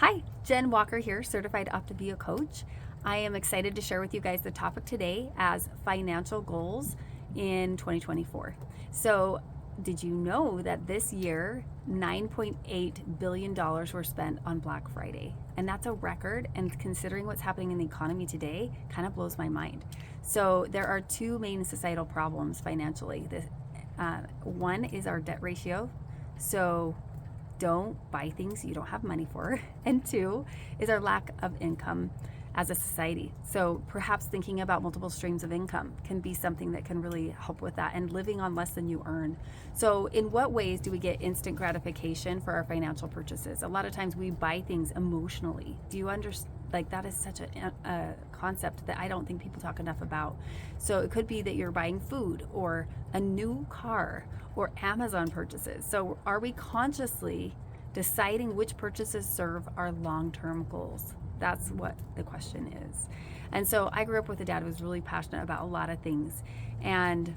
Hi, Jen Walker here, certified Optavia coach. I am excited to share with you guys the topic today as financial goals in 2024. So, did you know that this year $9.8 billion were spent on Black Friday? And that's a record, and considering what's happening in the economy today, kind of blows my mind. So, there are two main societal problems financially. One is our debt ratio. So, don't buy things you don't have money for. And two is our lack of income as a society. So perhaps thinking about multiple streams of income can be something that can really help with that, and living on less than you earn. So in what ways do we get instant gratification for our financial purchases? A lot of times we buy things emotionally. Do you understand? Like, that is such a concept that I don't think people talk enough about. So it could be that you're buying food or a new car or Amazon purchases. So are we consciously deciding which purchases serve our long-term goals? That's what the question is. And so I grew up with a dad who was really passionate about a lot of things. And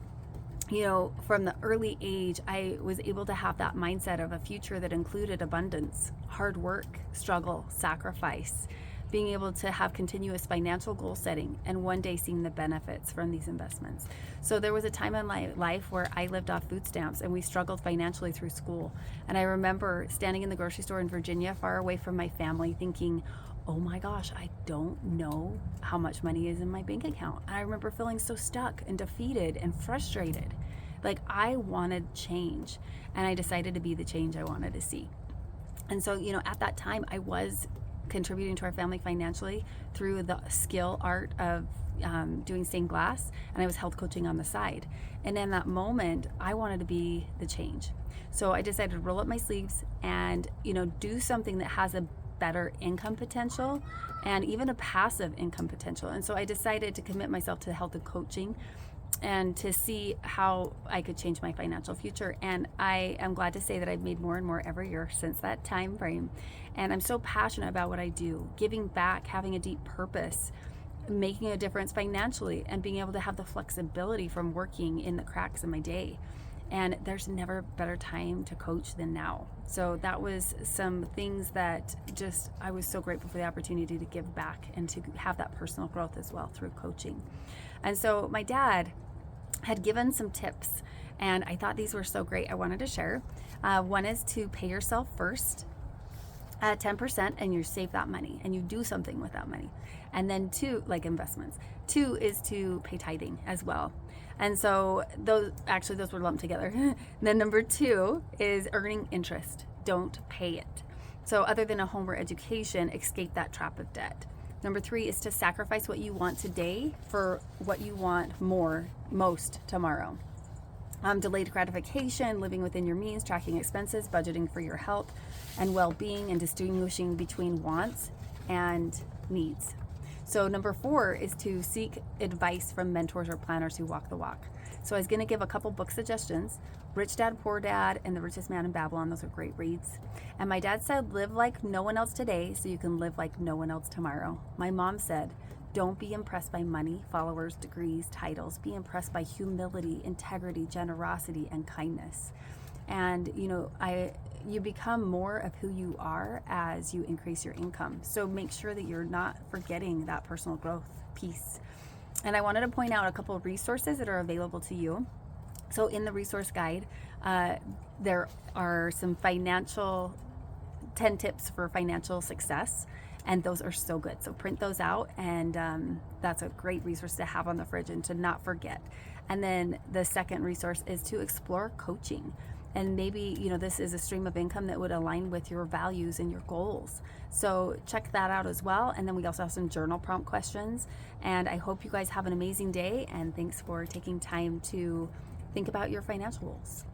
from the early age, I was able to have that mindset of a future that included abundance, hard work, struggle, sacrifice, being able to have continuous financial goal setting, and one day seeing the benefits from these investments. So there was a time in my life where I lived off food stamps and we struggled financially through school. And I remember standing in the grocery store in Virginia, far away from my family, thinking, oh my gosh, I don't know how much money is in my bank account. And I remember feeling so stuck and defeated and frustrated. Like, I wanted change, and I decided to be the change I wanted to see. And so, at that time, I was contributing to our family financially through the skill art of doing stained glass, and I was health coaching on the side. And in that moment, I wanted to be the change. So I decided to roll up my sleeves and, do something that has a better income potential and even a passive income potential. And so I decided to commit myself to health and coaching and to see how I could change my financial future. And I am glad to say that I've made more and more every year since that time frame. And I'm so passionate about what I do, giving back, having a deep purpose, making a difference financially, and being able to have the flexibility from working in the cracks of my day. And there's never a better time to coach than now. So that was some things that I was so grateful for the opportunity to give back and to have that personal growth as well through coaching. And so my dad had given some tips, and I thought these were so great. I wanted to share. One is to pay yourself first at 10%, and you save that money and you do something with that money. And then two, like investments. Two is to pay tithing as well. And so those were lumped together. Then number two is earning interest. Don't pay it. So other than a home or education, escape that trap of debt. Number three is to sacrifice what you want today for what you want most tomorrow. Delayed gratification, living within your means, tracking expenses, budgeting for your health and well-being, and distinguishing between wants and needs. So number four is to seek advice from mentors or planners who walk the walk. So I was going to give a couple book suggestions. Rich Dad, Poor Dad, and The Richest Man in Babylon. Those are great reads. And my dad said, live like no one else today so you can live like no one else tomorrow. My mom said, don't be impressed by money, followers, degrees, titles. Be impressed by humility, integrity, generosity, and kindness. And, you become more of who you are as you increase your income. So make sure that you're not forgetting that personal growth piece. And I wanted to point out a couple of resources that are available to you. So in the resource guide, there are some 10 tips for financial success. And those are so good. So print those out, and that's a great resource to have on the fridge and to not forget. And then the second resource is to explore coaching. And maybe, this is a stream of income that would align with your values and your goals. So check that out as well. And then we also have some journal prompt questions. And I hope you guys have an amazing day. And thanks for taking time to think about your financial goals.